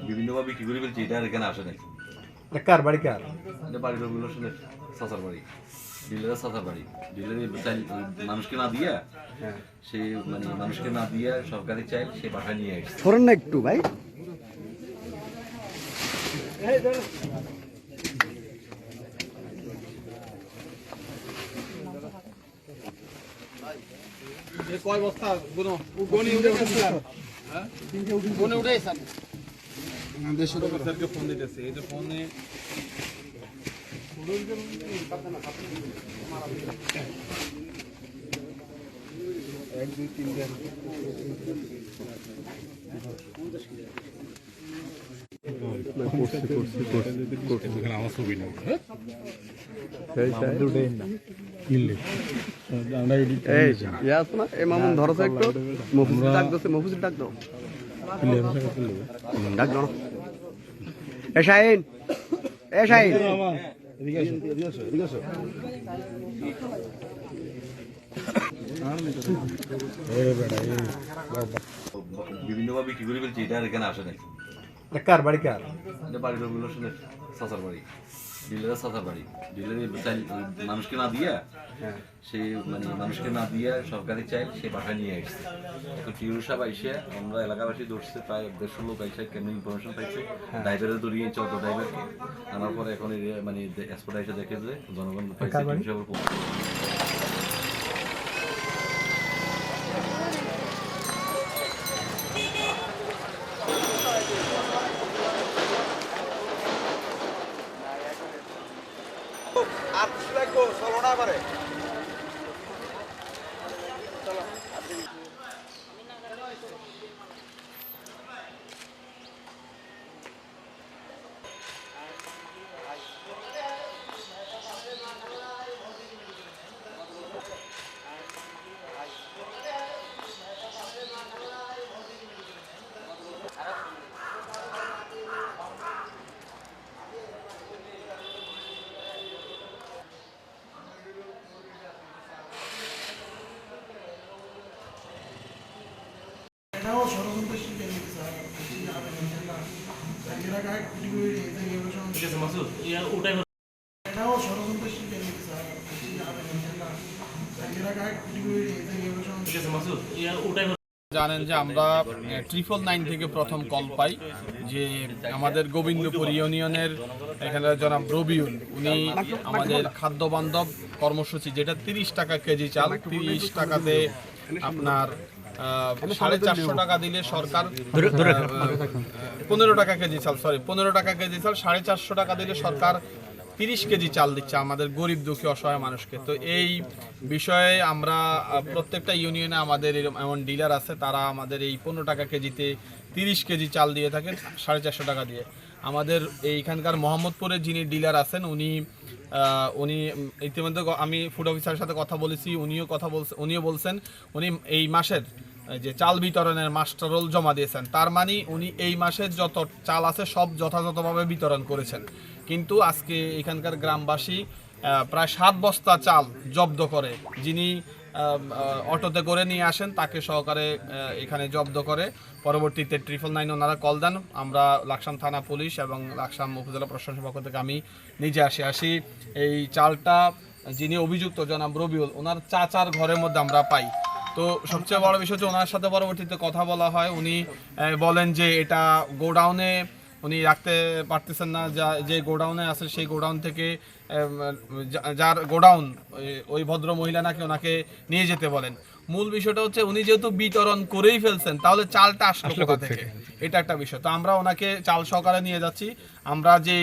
বিভিন্নভাবে বিক্রি করে ফেলছি, এটা আর এখানে আসে নাই। কার বাড়ি কার? এটা বাড়ি রবিউল হোসেনের চাচার বাড়ি, ডিলারের চাচার বাড়ি। ডিলারের মানুষকে না দিয়া, সে মানে মানুষকে না দিয়া সরকারি চাইল সে বাসায় নিয়ে আসছে। সরেন না একটু ভাই। কয় বস্তা গনি উঠে স্যার? হ্যাঁ গনি উঠে স্যার। দেশের স্যারকে ফোন দিতেছে, এই যে ফোনে এক দুই তিন দিন আমার ছবি না মামুন ধরছে একটু মফুজ ডাক দিচ্ছে, মফুজ ডাক দাও, ডাক দাও। এ শাহিন, এ শাহিন, বিভিন্নভাবে বিক্রি করে ফেলছি, এটা আর এখানে আসে নাই। কার বাড়ি কার? এটা বাড়ি রবিউল হোসেনের চাচার বাড়ি, ডিলারের চাচার বাড়ি। ডিলারের মানুষকে না দিয়া, সে মানে মানুষকে না দিয়া সরকারি চাইল সে বাসায় নিয়ে আসছে। এখন টিউর সাহেব আইসে, আমরা এলাকাবাসী ধরছে, প্রায় 150 লোক আইসে কেমন ইনফরমেশন পাইছে, ড্রাইভারে দৌড়িয়েছে, অটো ড্রাইভারকে আনার পরে এখন মানে এক্সপোর্ট আইসে দেখে যে জনগণ পাইছে টিউর সাহেবের। আর কিছু লাগবো চলোটা পারে এটাও ষড়যন্ত্র শিখে নিতে স্যার, এটাও ষড়যন্ত্র শিখে নিতে স্যার। জানেন যে আমরা 999 থেকে প্রথম কল পাই যে আমাদের গোবিন্দপুর ইউনিয়নের এখানে জনাব রবিউল, উনি আমাদের খাদ্য বান্ধব কর্মসূচি, যেটা 30 টাকা কেজি চাল, 30 টাকাতে আপনার 450 টাকা দিলে সরকার 15 টাকা কেজি চাল, 15 টাকা কেজি চাল, 450 টাকা দিলে সরকার 30 কেজি চাল দিচ্ছে আমাদের গরিব দুঃখী অসহায় মানুষকে। তো এই বিষয়ে আমরা প্রত্যেকটা ইউনিয়নে আমাদের এমন ডিলার আছে, তারা আমাদের এই 15 টাকা কেজিতে 30 কেজি চাল দিয়ে থাকেন 450 টাকা দিয়ে। আমাদের এইখানকার মোহাম্মদপুরে যিনি ডিলার আছেন, উনি ইতিমধ্যে আমি ফুড অফিসারের সাথে কথা বলেছি, উনিও বলছেন উনি এই মাসের যে চাল বিতরণের মাস্টার রোল জমা দিয়েছেন, তার মানে উনি এই মাসের যত চাল আছে সব যথাযথভাবে বিতরণ করেছেন। কিন্তু আজকে এখানকার গ্রামবাসী প্রায় 7 বস্তা চাল জব্দ করে, যিনি অটোতে করে নিয়ে আসেন তাকে সহকারে এখানে জব্দ করে। পরবর্তীতে 999 ওনারা কল দেন, আমরা লাকসাম থানা পুলিশ এবং লাকসাম উপজেলা প্রশাসনের পক্ষ থেকে আমি নিজে আসি এই চালটা যিনি অভিযুক্ত জনাব রবিউল, ওনার চাচার ঘরের মধ্যে আমরা পাই। তো সবচেয়ে বড় বিষয় হচ্ছে ওনার সাথে পরবর্তীতে কথা বলা হয়, উনি বলেন যে এটা গোডাউনে উনি রাখতে পারতেছেন না, যে গোডাউনে আছে সেই গোডাউন থেকে যার গোডাউন ওই ভদ্র মহিলা নাকি ওনাকে নিয়ে যেতে বলেন। মূল বিষয়টা হচ্ছে উনি যেহেতু বিতরণ করেই ফেলছেন, তাহলে চালটা আসলো কোথা থেকে, এটা একটা বিষয়। তো আমরা ওনাকে চাল সহকারে নিয়ে যাচ্ছি। আমরা যে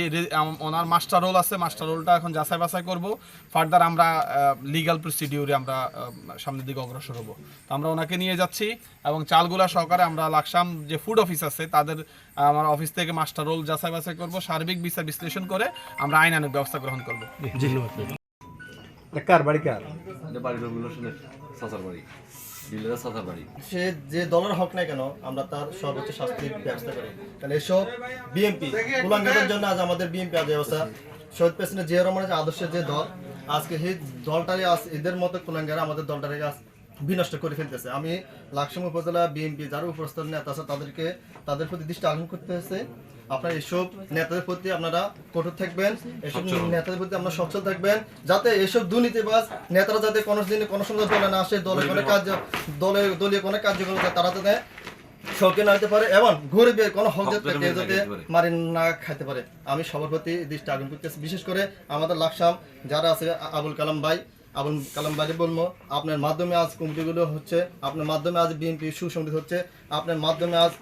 ওনার মাস্টার রোল আছে, মাস্টার রোলটা এখন যাচাই বাছাই করবো, ফার্দার আমরা লিগ্যাল প্রসিডিউরে আমরা সামনের দিকে অগ্রসর হবো। তো আমরা ওনাকে নিয়ে যাচ্ছি এবং চালগুলা সহকারে আমরা লাকসাম যে ফুড অফিস আছে তাদের আমার অফিস থেকে মাস্টার রোল যাচাই বাছাই করবো, সার্বিক বিচার বিশ্লেষণ করে আমরা আইনানুগ ব্যবস্থা গ্রহণ করবো। কার বাড়ি কার? এটা বাড়ি রবিউল হোসেনের চাচার বাড়ি, ডিলারের চাচার বাড়ি। সে যে দলের হক না কেন, আমরা তার সর্বোচ্চ শাস্তির ব্যবস্থা করি। কারণ এসব বিএনপি কুলাঙ্গারের জন্য আজ আমাদের বিএনপি আজ অবস্থা। শহীদ প্রেসিডেন্ট জিয়া রহমানের যে আদর্শের যে দল, আজকে সেই দলটারই এদের মতো কুলাঙ্গারা আমাদের দলটারে বিনষ্ট করে ফেলতেছে। আমি লাকসাম উপজেলা বিএনপি যারা উপস্থিত নেতা আছে তাদের প্রতি দৃষ্টি আকর্ষণ করতে হচ্ছে, আপনারা এসব নেতাদের প্রতি আপনারা কঠোর থাকবেন, এসব নেতাদের প্রতি আপনারা সচ্ছল থাকবেন, যাতে এসব দুর্নীতিবাজ নেতারা যাতে কোনো দিনে কোনো সময় দলে না আসে, দলীয় কোনো কার্যকলাপ তারা যাতে সক্রিয় না হতে পারে এবং গরিবের কোনো হক যাতে মারি না খাইতে পারে। আমি সবার প্রতি দৃষ্টি আকর্ষণ করতেছি, বিশেষ করে আমাদের লাকসাম যারা আছে আবুল কালাম ভাই বলবো, আপনার মাধ্যমে আজ কমিটিগুলো হচ্ছে, আপনার মাধ্যমে আজ বিএনপি সুসংগঠিত হচ্ছে, আপনার মাধ্যমে আজ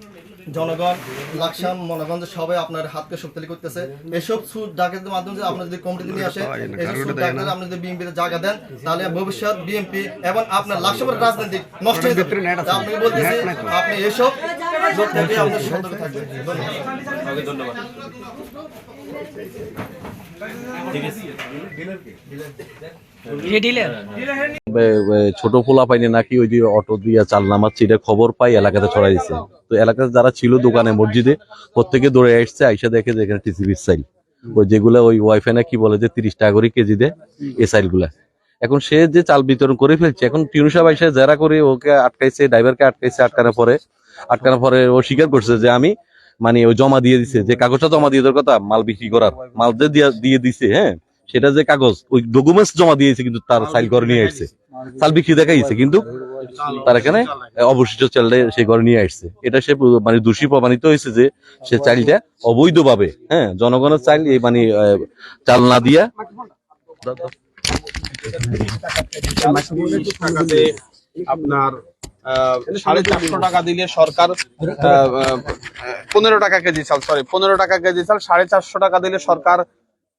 জনগণ লাকসাম মনোগঞ্জ সবাই আপনার হাতকে শক্তিশালী করতেছে। এসব সুর ডাকাতের মাধ্যমে আপনার যদি কমিটি নিয়ে আসে, এসব সুর ডাকাতে আপনি যদি বিএনপিতে জায়গা দেন, তাহলে ভবিষ্যৎ বিএনপি এবং আপনার লাকসামের রাজনীতি নষ্ট হয়ে যাবে। আপনি বলতেছি আপনি এসব লোক থেকে আপনার সতর্ক থাকবেন। ধন্যবাদ। ছোট পোলা পাইনি নাকি ওই যে অটো দিয়ে চাল নামাচ্ছে, এটা খবর পাই এলাকাতে ছড়াই দিচ্ছে। তো এলাকাতে যারা ছিল দোকানে মসজিদে প্রত্যেকে দৌড়ে আসছে, আইসা দেখে যে এখানে টিসিবির চাইল, ওই যেগুলা ওই ওয়াইফাই না কি বলে যে 30 টাকা করে কেজি দেয় এই চাইল গুলা। এখন সে যে চাল বিতরণ করে ফেলছে, এখন টিউনু সাহেব আইসা যারা করে ওকে আটকাইছে, ড্রাইভারকে আটকাইছে। আটকানোর পরে ও স্বীকার করছে যে আমি মানে ও জমা দিয়ে দিছে, যে কাগজটা জমা দিয়ে দেওয়ার কথা মাল বিক্রি করার, মাল যে দিয়ে দিছে, হ্যাঁ সেটা যে কাগজ ওই ডকুমেন্টস জমা দিয়েছে, কিন্তু তার সাইল করে নিয়ে আসছে, চাল বিক্রি দেখাইছে, কিন্তু তার এখানে অবশিষ্ট চালটা সে ঘরে নিয়ে আসছে। এটা সে মানে দোষী প্রমাণিত হয়েছে যে সে চালটা অবৈধভাবে, হ্যাঁ জনগণের চাল এই মানে চাল না দিয়া আপনার 450 টাকা দিলে সরকার 15 টাকা কেজি চাল, 450 টাকা দিলে সরকার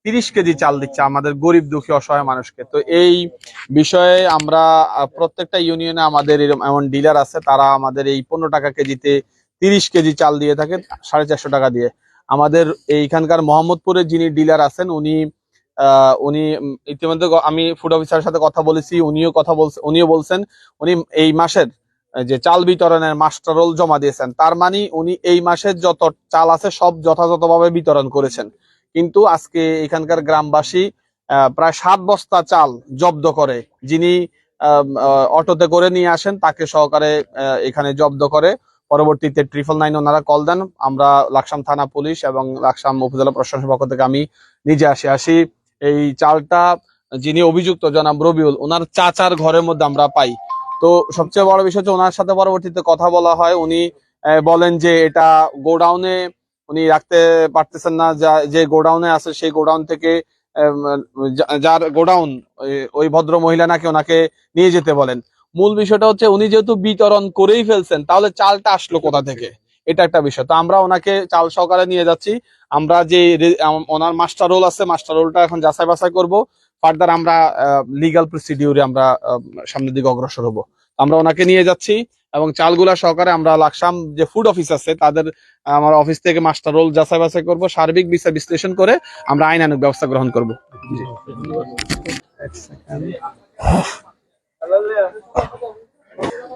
30 কেজি চাল দিচ্ছে আমাদের গরিব দুঃখী অসহায় মানুষকে। তো এই বিষয়ে আমরা প্রত্যেকটা ইউনিয়নে আমাদের এমন ডিলার আছে, তারা আমাদের এই 15 টাকা কেজিতে 30 কেজি চাল দিয়ে থাকে 450 টাকা দিয়ে। আমাদের এইখানকার মোহাম্মদপুরের যিনি ডিলার আছেন উনি ইতিমধ্যে আমি ফুড অফিসারের সাথে কথা বলেছি, উনিও বলছেন উনি এই মাসের যে চাল বিতরণের মাস্টার রোল জমা দিয়েছেন, তার মানে উনি এই মাসের যত চাল আছে সব যথাযথভাবে বিতরণ করেছেন। কিন্তু আজকে এখানকার গ্রামবাসী প্রায় 7 বস্তা চাল জব্দ করে, যিনি অটোতে করে নিয়ে আসেন তাকে সহকারে এখানে জব্দ করে। পরবর্তীতে 999 ওনারা কল দেন, আমরা লাকসাম থানা পুলিশ এবং লাকসাম উপজেলা প্রশাসনের পক্ষ থেকে আমি নিজে আসি। এই চালটা যিনি অভিযুক্ত জনাব রবিউল, ওনার চাচার ঘরের মধ্যে আমরা পাই। তো সবচেয়ে বড় বিষয় হচ্ছে ওনার সাথে পরবর্তীতে কথা বলা হয়, উনি বলেন যে এটা গোডাউনে উনি রাখতে পারতেছেন না, যে গোডাউনে আছে সেই গোডাউন থেকে যার গোডাউন ওই ভদ্র মহিলা নাকি ওনাকে নিয়ে যেতে বলেন। মূল বিষয়টা হচ্ছে উনি যেহেতু বিতরণ করেই ফেলছেন, তাহলে চালটা আসলো কোথা থেকে, এটা একটা বিষয়। তো আমরা ওনাকে চাল সহকারে নিয়ে যাচ্ছি। আমরা যে ওনার মাস্টার রোল আছে, মাস্টার রোলটা এখন যাচাই বাছাই করবো, ফার্দার আমরা লিগাল প্রসিডিউরে আমরা সামনের দিকে অগ্রসর হবো। আমরা ওনাকে নিয়ে যাচ্ছি এবং চালগুলা সহকারে আমরা লাকসাম যে ফুড অফিস আছে তাদের আমার অফিস থেকে মাস্টার রোল যাচাই বাছাই করবো, সার্বিক বিষয় বিশ্লেষণ করে আমরা আইনানুগ ব্যবস্থা গ্রহণ করবো।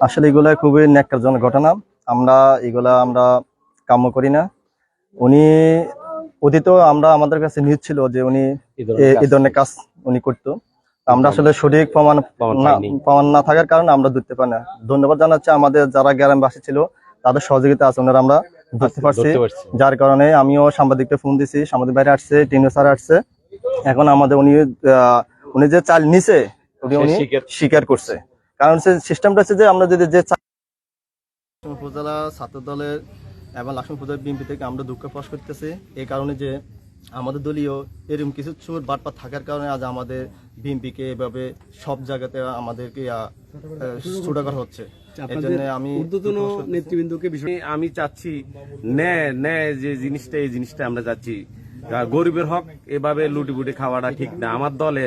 আসলে এগুলা খুবই ন্যাক্কারজনক ঘটনা, এগুলা আমরা কাম্য করি না। উনি অতীতেও আমাদের কাছে নিউজ ছিল যে উনি এই ধরনের কাজ উনি করতো। আমরা আসলে সঠিক প্রমাণ না থাকার কারণে আমরা ধরতে পারি না। ধন্যবাদ জানাচ্ছি আমাদের যারা গ্রামবাসী ছিল, তাদের সহযোগিতা আছে, ওনারা আমরা ধরতে পারছি। যার কারণে আমিও সাংবাদিককে ফোন দিছি, সাংবাদিক বাইরে আসছে, টিনু স্যার আসছে। এখন আমাদের উনি যে চাল নিছে উনি স্বীকার করছে। কারণ সিস্টেমটা হচ্ছে যে আমরা যদি উপজেলা ছাত্র দলের এবং লাকসাম উপজেলা বিএনপি থেকে আমরা দুঃখ প্রকাশ করতেছি এই কারণে যে আমাদের দলীয় এরকম কিছু চোর বাটপার থাকার কারণে আজ আমাদের বিএনপিকে এভাবে সব জায়গাতে আমাদেরকে ছোট করা হচ্ছে। আমি চাচ্ছি ন্যায় যে জিনিসটা, এই জিনিসটা আমরা চাচ্ছি। গরিবের হক এভাবে লুটিপুটি খাওয়াটা ঠিক না। আমার দলে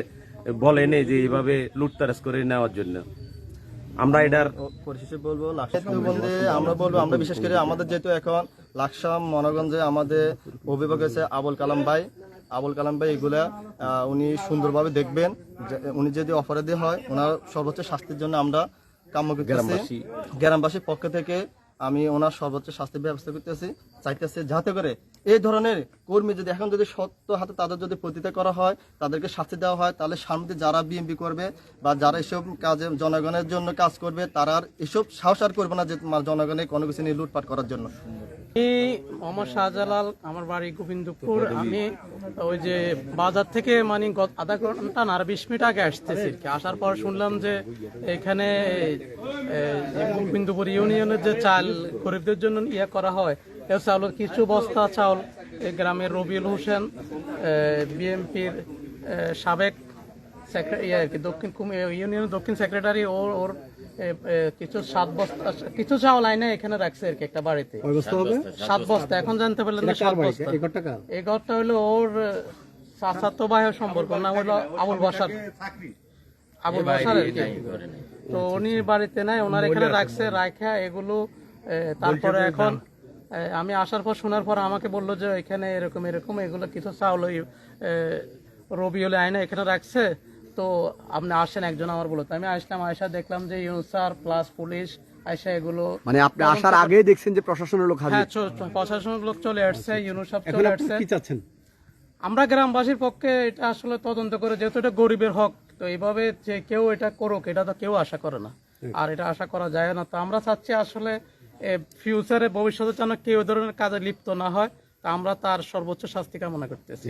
বলেনি যে এইভাবে লুটতারাজ করে নেওয়ার জন্য। আমরা এটার পরিশেষে বলবো আমরা বিশেষ করে আমাদের যেহেতু এখন লাকসাম মনোগঞ্জে আমাদের অভিভাবক আছে আবুল কালাম ভাই এগুলা উনি সুন্দরভাবে দেখবেন। উনি যদি অপরাধী হয় ওনার সর্বোচ্চ শাস্তির জন্য আমরা কাম্য করতেছি। গ্রামবাসীর পক্ষ থেকে আমি ওনার সর্বোচ্চ শাস্তির ব্যবস্থা করতেছি, চাইতেছি যাতে করে এই ধরনের কর্মী যদি এখন যদি সত্য হাতে তাদের যদি প্রতিতা করা হয়, তাদেরকে শাস্তি দেওয়া হয়, তাহলে সামনে যারা বিএনপি করবে বা যারা এসব কাজে জনগণের জন্য কাজ করবে তারা আর এসব সাহস আর করবে না যে জনগণের কোনো কিছু নিয়ে লুটপাট করার জন্য। আমি মোহাম্মদ শাহজালাল, আমার বাড়ি গোবিন্দপুর। আমি ওই যে বাজার থেকে মানে আধা ঘন্টা না আর 20 মিনিট আগে আসতেছি। আসার পর শুনলাম যে এখানে গোবিন্দপুর ইউনিয়নের যে চাল গরিবদের জন্য ইয়ে করা হয়, এই চাউলের কিছু বস্তা চাউল এই গ্রামের রবিউল হোসেন, বিএনপির সাবেক দক্ষিণ ইউনিয়নের দক্ষিণ সেক্রেটারি, ওর কিছু 7 বস্তা কিছু চাউল আইনে এখানে রাখছে আর কি একটা বাড়িতে 7 বস্তা। এখন জানতে পারলেন যে 7 বস্তা। এই ঘরটা হলো ওর চাচাতো ভাইয়ের সম্পর্ক, নাম হলো আবুল বাসার আর কি। তো উনি বাড়িতে নাই, ওনার এখানে রাখছে, রাখা এগুলো। তারপরে এখন আমি আসার পর শোনার পর আমাকে বললো যে এখানে এরকম এরকম এগুলো কিছু চাউল রবিউল আইনে এখানে রাখছে, তো আপনি আসেন একজন আমার বলো। তো আমি আসলাম, আয়সা দেখলাম যে ইউনসার প্লাস পুলিশ আয়সা এগুলো, মানে আপনি আসার আগে দেখছেন যে প্রশাসনের লোক হাজির? হ্যাঁ, প্রশাসনের লোক চলে আসছে, ইউনুসাব চলে আসছে। কি চাচ্ছেন? আমরা গ্রামবাসীর পক্ষে এটা আসলে তদন্ত করে, যেহেতু এটা গরিবের হক, তো এইভাবে যে কেউ এটা করুক এটা তো কেউ আশা করে না, আর এটা আশা করা যায় না। তো আমরা চাচ্ছি আসলে ফিউচারে ভবিষ্যতে যেন কেউ ধরনের কাজে লিপ্ত না হয়, তা আমরা তার সর্বোচ্চ শাস্তি কামনা করতেছি।